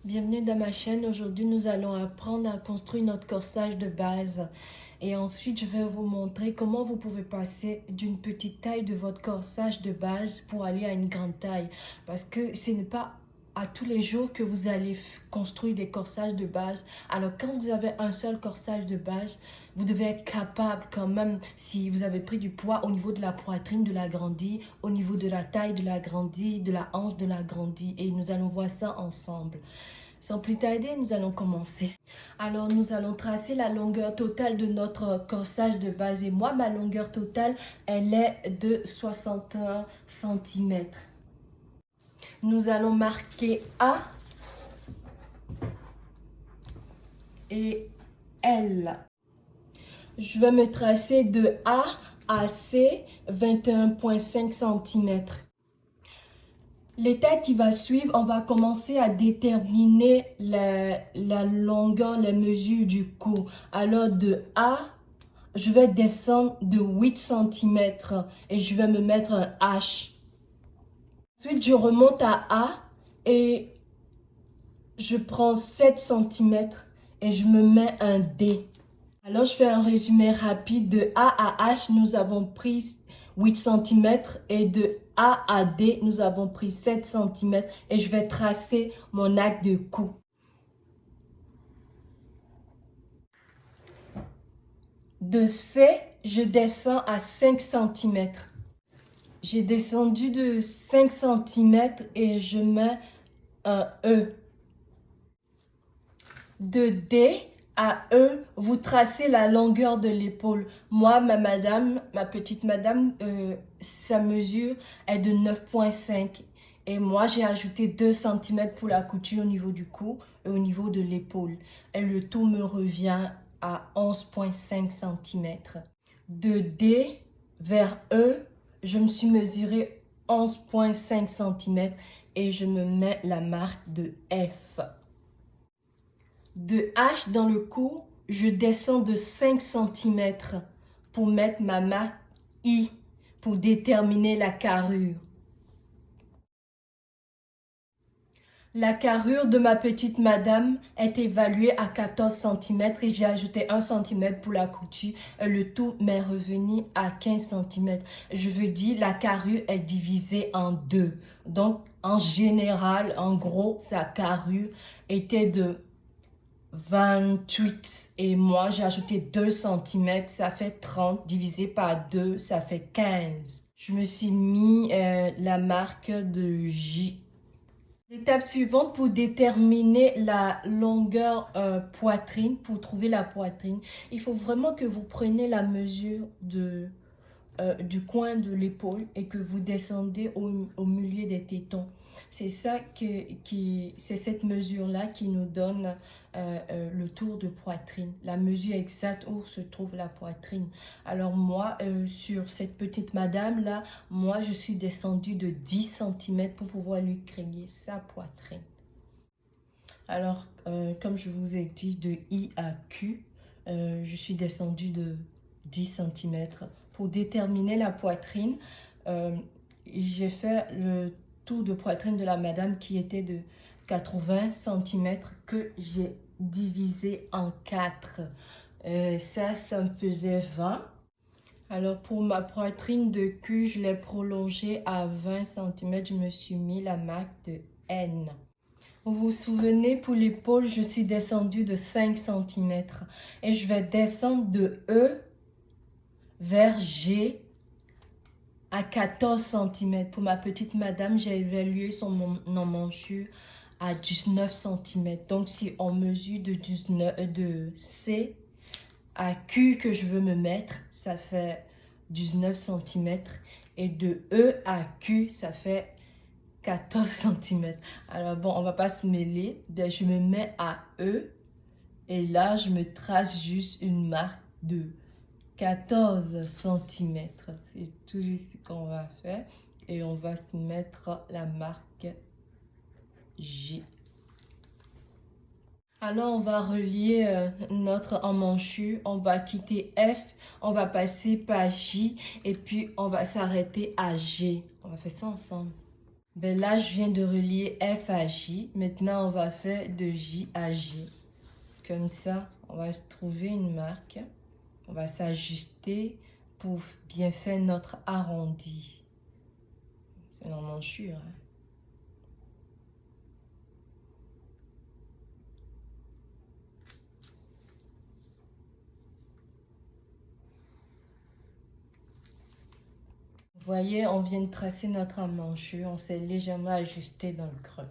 Bienvenue dans ma chaîne. Aujourd'hui, nous allons apprendre à construire notre corsage de base. Et ensuite, je vais vous montrer comment vous pouvez passer d'une petite taille de votre corsage de base pour aller à une grande taille. Parce que ce n'est pas à tous les jours que vous allez construire des corsages de base. Alors, quand vous avez un seul corsage de base, vous devez être capable quand même, si vous avez pris du poids au niveau de la poitrine, de l'agrandir, au niveau de la taille, de l'agrandir, de la hanche, de l'agrandir. Et nous allons voir ça ensemble. Sans plus tarder, nous allons commencer. Alors, nous allons tracer la longueur totale de notre corsage de base. Et moi, ma longueur totale, elle est de 61 cm. Nous allons marquer A et L. Je vais me tracer de A à C, 21,5 cm. L'étape qui va suivre, on va commencer à déterminer la longueur, les mesures du cou. Alors de A, je vais descendre de 8 cm et je vais me mettre un H. Ensuite, je remonte à A et je prends 7 cm et je me mets un D. Alors, je fais un résumé rapide. De A à H, nous avons pris 8 cm et de A à D, nous avons pris 7 cm et je vais tracer mon arc de cou. De C, je descends à 5 cm. J'ai descendu de 5 cm et je mets un E. De D à E, vous tracez la longueur de l'épaule. Moi, ma petite madame, sa mesure est de 9,5. Et moi, j'ai ajouté 2 cm pour la couture au niveau du cou et au niveau de l'épaule. Et le tout me revient à 11,5 cm. De D vers E, je me suis mesuré 11,5 cm et je me mets la marque de F. De H dans le cou, je descends de 5 cm pour mettre ma marque I pour déterminer la carrure. La carrure de ma petite madame est évaluée à 14 cm et j'ai ajouté 1 cm pour la couture. Le tout m'est revenu à 15 cm. Je veux dire, la carrure est divisée en deux. Donc, en général, en gros, sa carrure était de 28 et moi, j'ai ajouté 2 cm. Ça fait 30 divisé par 2, ça fait 15. Je me suis mis la marque de J. L'étape suivante pour déterminer la longueur poitrine, pour trouver la poitrine, il faut vraiment que vous preniez la mesure du coin de l'épaule et que vous descendez au milieu des tétons. C'est ça c'est cette mesure-là qui nous donne le tour de poitrine, la mesure exacte où se trouve la poitrine. Alors moi, sur cette petite madame-là, moi je suis descendue de 10 cm pour pouvoir lui créer sa poitrine. Alors, comme je vous ai dit, de I à Q, je suis descendue de 10 cm. Pour déterminer la poitrine, j'ai fait le tour de poitrine de la madame qui était de 80 cm que j'ai divisé en 4. Ça me faisait 20. Alors, pour ma poitrine de cul, je l'ai prolongée à 20 cm. Je me suis mis la marque de N. Vous vous souvenez, pour l'épaule, je suis descendue de 5 cm. Et je vais descendre de E vers G à 14 cm. Pour ma petite madame, j'ai évalué son emmanchure à 19 cm. Donc, si on mesure de C à Q que je veux me mettre, ça fait 19 cm. Et de E à Q, ça fait 14 cm. Alors bon, on va pas se mêler. Je me mets à E. Et là, je me trace juste une marque de 14 cm. C'est tout juste ce qu'on va faire. Et on va se mettre la marque J. Alors, on va relier notre emmanchure. On va quitter F. On va passer par J. Et puis, on va s'arrêter à G. On va faire ça ensemble. Ben là, je viens de relier F à J. Maintenant, on va faire de J à J. Comme ça, on va se trouver une marque. On va s'ajuster pour bien faire notre arrondi. C'est l'emmanchure. Hein? Vous voyez, on vient de tracer notre emmanchure. On s'est légèrement ajusté dans le creux.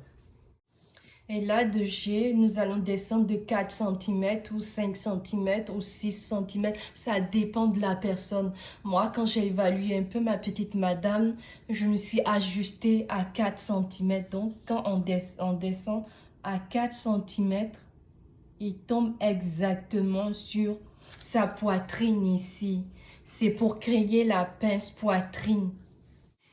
Et là, de G, nous allons descendre de 4 cm ou 5 cm ou 6 cm. Ça dépend de la personne. Moi, quand j'ai évalué un peu ma petite madame, je me suis ajustée à 4 cm. Donc, quand on descend à 4 cm, il tombe exactement sur sa poitrine ici. C'est pour créer la pince poitrine.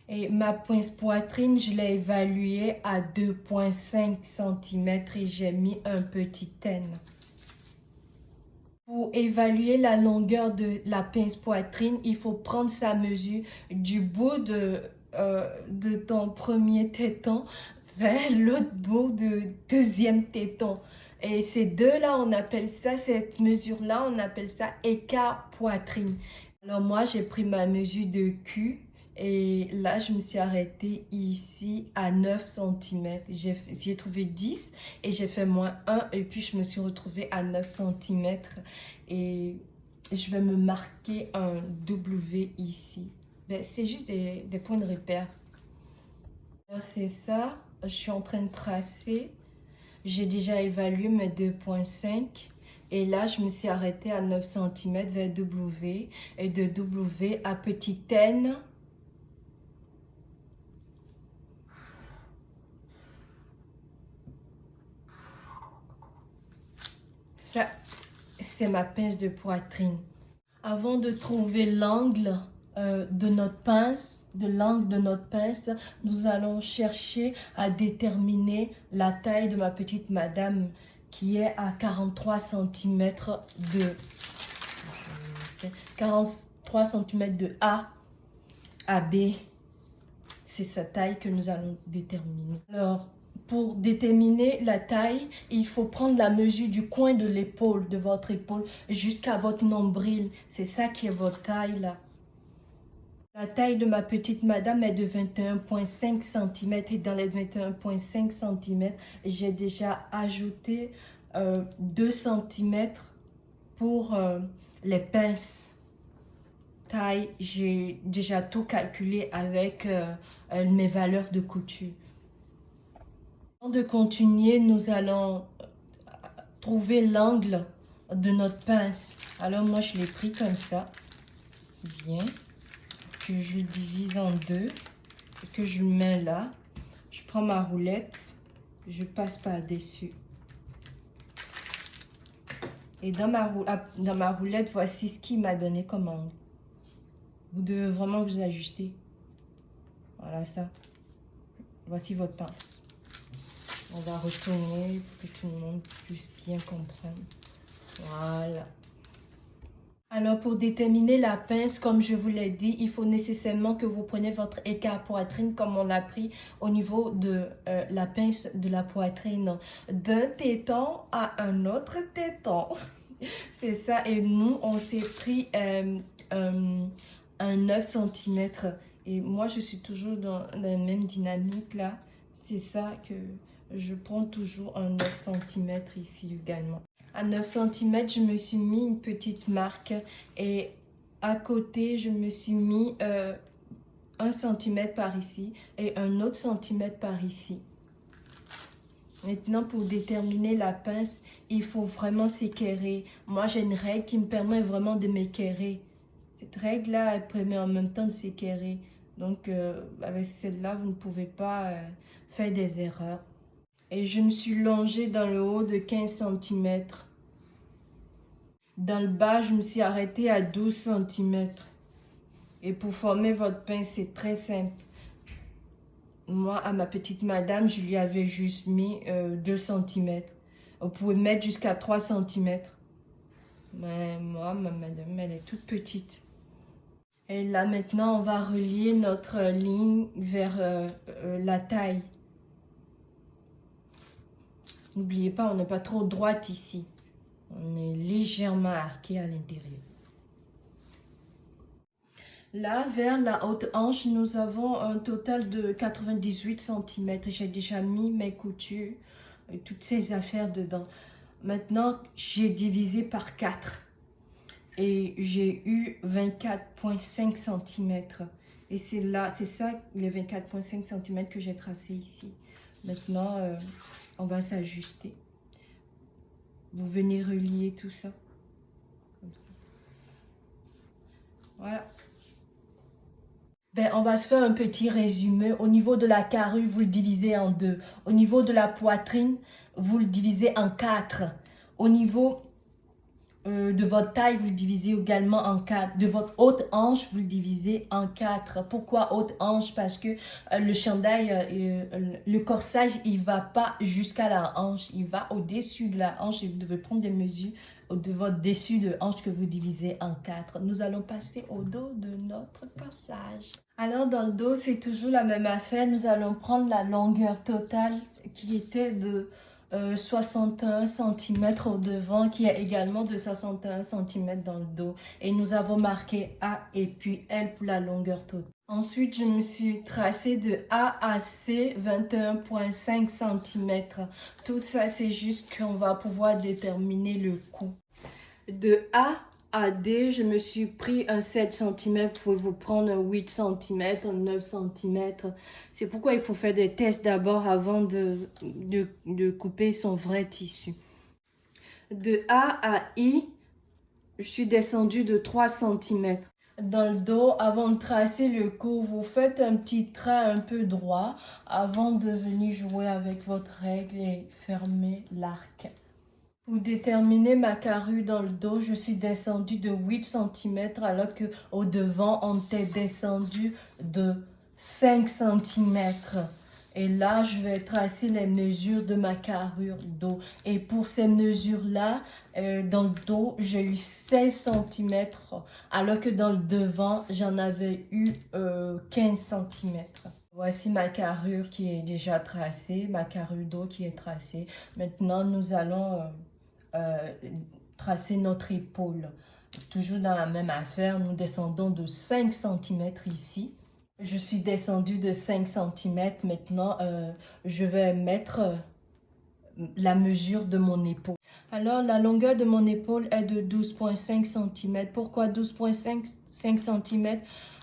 Et ma pince poitrine, je l'ai évaluée à 2,5 cm et j'ai mis un petit N. Pour évaluer la longueur de la pince poitrine, il faut prendre sa mesure du bout de ton premier téton vers l'autre bout de deuxième téton. Et ces deux-là, on appelle ça, cette mesure-là, on appelle ça écart poitrine. Alors moi, j'ai pris ma mesure de cul. Et là, je me suis arrêtée ici à 9 cm. J'ai trouvé 10 et j'ai fait -1 et puis je me suis retrouvée à 9 cm. Et je vais me marquer un W ici. Ben, c'est juste des points de repère. C'est ça, je suis en train de tracer. J'ai déjà évalué mes 2,5. Et là, je me suis arrêtée à 9 cm vers W. Et de W à petit N. Ça, c'est ma pince de poitrine. Avant de trouver l'angle de notre pince, nous allons chercher à déterminer la taille de ma petite madame qui est à 43 cm de A à B. C'est sa taille que nous allons déterminer. Alors, pour déterminer la taille, il faut prendre la mesure du coin de l'épaule, de votre épaule, jusqu'à votre nombril. C'est ça qui est votre taille là. La taille de ma petite madame est de 21,5 cm et dans les 21,5 cm, j'ai déjà ajouté 2 cm pour les pinces. Taille, j'ai déjà tout calculé avec mes valeurs de couture. Avant de continuer, nous allons trouver l'angle de notre pince. Alors moi, je l'ai pris comme ça. Bien. Que je le divise en deux. Et que je le mets là. Je prends ma roulette. Je passe par-dessus. Et dans ma roulette, voici ce qui m'a donné comme angle. Vous devez vraiment vous ajuster. Voilà ça. Voici votre pince. On va retourner pour que tout le monde puisse bien comprendre. Voilà. Alors, pour déterminer la pince, comme je vous l'ai dit, il faut nécessairement que vous preniez votre écart poitrine comme on l'a pris au niveau de la pince de la poitrine. D'un téton à un autre téton. C'est ça. Et nous, on s'est pris un 9 cm. Et moi, je suis toujours dans la même dynamique là. C'est ça que je prends toujours un 9 cm ici également. À 9 cm, je me suis mis une petite marque. Et à côté, je me suis mis 1 cm par ici et un autre centimètre par ici. Maintenant, pour déterminer la pince, il faut vraiment s'équerrer. Moi, j'ai une règle qui me permet vraiment de m'équerrer. Cette règle-là, elle permet en même temps de s'équerrer. Donc, avec celle-là, vous ne pouvez pas faire des erreurs. Et je me suis longée dans le haut de 15 cm. Dans le bas, je me suis arrêtée à 12 cm. Et pour former votre pince, c'est très simple. Moi, à ma petite madame, je lui avais juste mis 2 cm. Vous pouvez mettre jusqu'à 3 cm. Mais moi, ma madame, elle est toute petite. Et là, maintenant, on va relier notre ligne vers la taille. N'oubliez pas, on n'est pas trop droite ici. On est légèrement arqué à l'intérieur. Là, vers la haute hanche, nous avons un total de 98 cm. J'ai déjà mis mes coutures et toutes ces affaires dedans. Maintenant, j'ai divisé par 4 et j'ai eu 24,5 cm. Et c'est là, c'est ça, les 24,5 cm que j'ai tracé ici. Maintenant, on va s'ajuster. Vous venez relier tout ça. Comme ça. Voilà. Ben, on va se faire un petit résumé. Au niveau de la carrure, vous le divisez en 2. Au niveau de la poitrine, vous le divisez en 4. Au niveau de votre taille, vous le divisez également en 4. De votre haute hanche, vous le divisez en 4. Pourquoi haute hanche? Parce que le chandail, le corsage, il ne va pas jusqu'à la hanche. Il va au-dessus de la hanche et vous devez prendre des mesures de votre dessus de hanche que vous divisez en 4. Nous allons passer au dos de notre corsage. Alors, dans le dos, c'est toujours la même affaire. Nous allons prendre la longueur totale qui était de 61 cm au devant, qui est également de 61 cm dans le dos. Et nous avons marqué A et puis L pour la longueur totale. Ensuite, je me suis tracé de A à C 21,5 cm. Tout ça, c'est juste qu'on va pouvoir déterminer le coût. De A à D, je me suis pris un 7 cm. Vous pouvez vous prendre un 8 cm, un 9 cm. C'est pourquoi il faut faire des tests d'abord avant de couper son vrai tissu. De A à I, je suis descendue de 3 cm. Dans le dos, avant de tracer le cou, vous faites un petit trait un peu droit avant de venir jouer avec votre règle et fermer l'arc. Pour déterminer ma carrure dans le dos, je suis descendue de 8 cm alors qu'au devant, on était descendu de 5 cm. Et là, je vais tracer les mesures de ma carrure dos. Et pour ces mesures-là, dans le dos, j'ai eu 16 cm, alors que dans le devant, j'en avais eu 15 cm. Voici ma carrure qui est déjà tracée, ma carrure dos qui est tracée. Maintenant, nous allons tracer notre épaule. Toujours dans la même affaire, nous descendons de 5 cm ici. Je suis descendue de 5 cm. Maintenant, je vais mettre la mesure de mon épaule. Alors, la longueur de mon épaule est de 12,5 cm. Pourquoi 12,5 cm?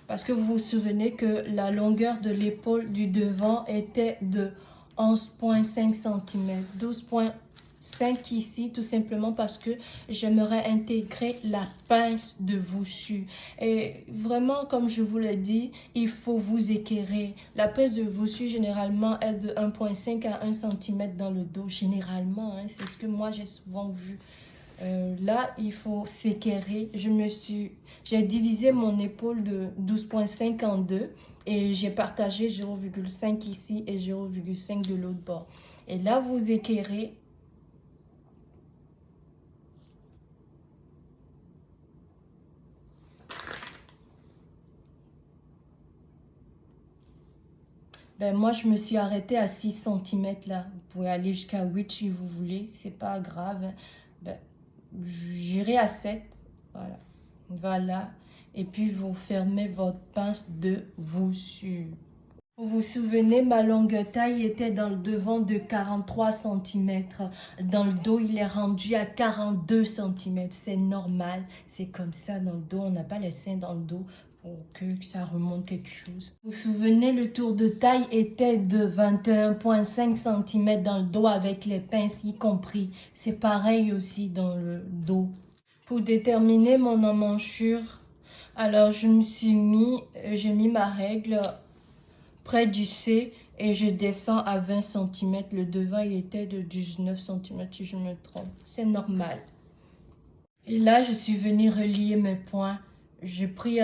Parce que vous vous souvenez que la longueur de l'épaule du devant était de 11,5 cm. 12,5 ici, tout simplement parce que j'aimerais intégrer la pince de voussure. Et vraiment, comme je vous l'ai dit, il faut vous équerrer. La pince de voussure, généralement, est de 1,5 à 1 cm dans le dos. Généralement, hein, c'est ce que moi, j'ai souvent vu. Là, il faut s'équerrer. J'ai divisé mon épaule de 12,5 en deux et j'ai partagé 0,5 ici et 0,5 de l'autre bord. Et là, vous équerrez. Ben, moi, je me suis arrêtée à 6 cm là. Vous pouvez aller jusqu'à 8 si vous voulez. C'est pas grave. Ben, j'irai à 7. Voilà. Voilà. Et puis, vous fermez votre pince de voussure. Vous vous souvenez, ma longue taille était dans le devant de 43 cm. Dans le dos, il est rendu à 42 cm. C'est normal. C'est comme ça dans le dos. On n'a pas les seins dans le dos pour que ça remonte quelque chose. Vous vous souvenez, le tour de taille était de 21,5 cm dans le dos avec les pinces y compris. C'est pareil aussi dans le dos. Pour déterminer mon emmanchure, alors j'ai mis ma règle près du C et je descends à 20 cm. Le devant, il était de 19 cm si je me trompe. C'est normal. Et là, je suis venue relier mes points. J'ai pris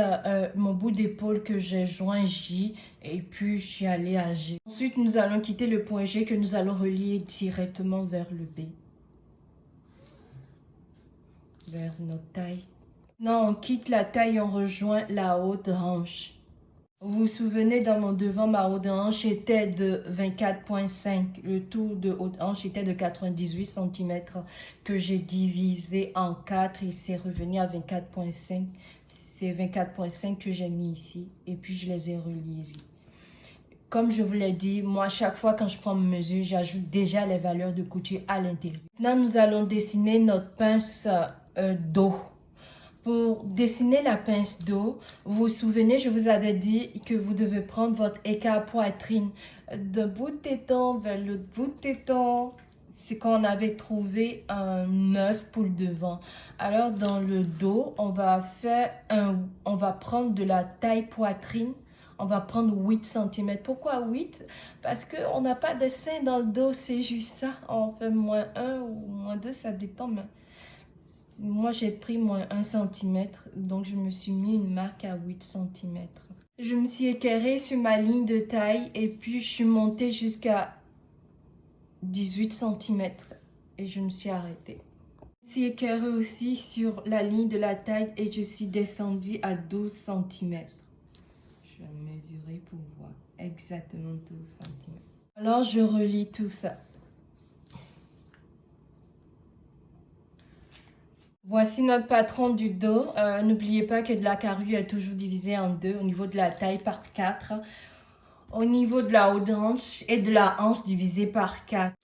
mon bout d'épaule que j'ai joint J et puis je suis allée à G. Ensuite, nous allons quitter le point G que nous allons relier directement vers le B. Vers notre taille. Non, on quitte la taille, on rejoint la haute hanche. Vous vous souvenez, dans mon devant, ma haute hanche était de 24,5. Le tour de haute hanche était de 98 cm que j'ai divisé en 4 et c'est revenu à 24,5. C'est 24,5 que j'ai mis ici et puis je les ai reliés ici. Comme je vous l'ai dit, moi, chaque fois quand je prends mes mesures, j'ajoute déjà les valeurs de couture à l'intérieur. Maintenant, nous allons dessiner notre pince dos. Pour dessiner la pince dos, vous vous souvenez, je vous avais dit que vous devez prendre votre écart poitrine d'un bout de téton vers l'autre bout de téton. C'est qu'on avait trouvé un 9 pour le devant. Alors, dans le dos, on va prendre de la taille poitrine. On va prendre 8 cm. Pourquoi 8? Parce qu'on n'a pas de sein dans le dos, c'est juste ça. On fait -1 ou -2, ça dépend. Mais moi, j'ai pris -1 cm, donc je me suis mis une marque à 8 cm. Je me suis équerrée sur ma ligne de taille et puis je suis montée jusqu'à 18 cm et je me suis arrêtée. Je me suis équerrée aussi sur la ligne de la taille et je suis descendue à 12 cm. Je vais mesurer pour voir exactement 12 cm. Alors, je relie tout ça. Voici notre patron du dos. N'oubliez pas que de la carrure est toujours divisée en deux au niveau de la taille par 4. Au niveau de la haute hanche et de la hanche divisée par 4.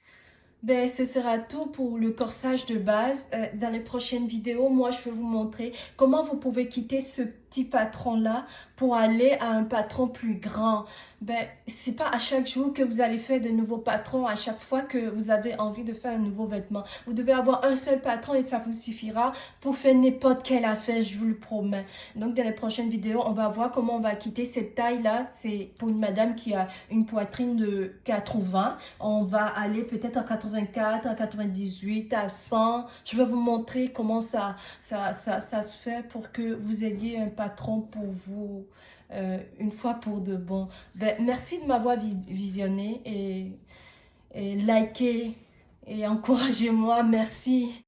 Ben, ce sera tout pour le corsage de base. Dans les prochaines vidéos, moi, je vais vous montrer comment vous pouvez quitter ce petit patron-là pour aller à un patron plus grand. Ben, c'est pas à chaque jour que vous allez faire de nouveaux patrons, à chaque fois que vous avez envie de faire un nouveau vêtement. Vous devez avoir un seul patron et ça vous suffira pour faire n'importe quelle affaire, je vous le promets. Donc, dans les prochaines vidéos, on va voir comment on va quitter cette taille-là. C'est pour une madame qui a une poitrine de 80. On va aller peut-être à 84, à 98, à 100. Je vais vous montrer comment ça se fait pour que vous ayez un patron pour vous une fois pour de bon. Ben, merci de m'avoir visionné et liké et encouragez-moi. Merci.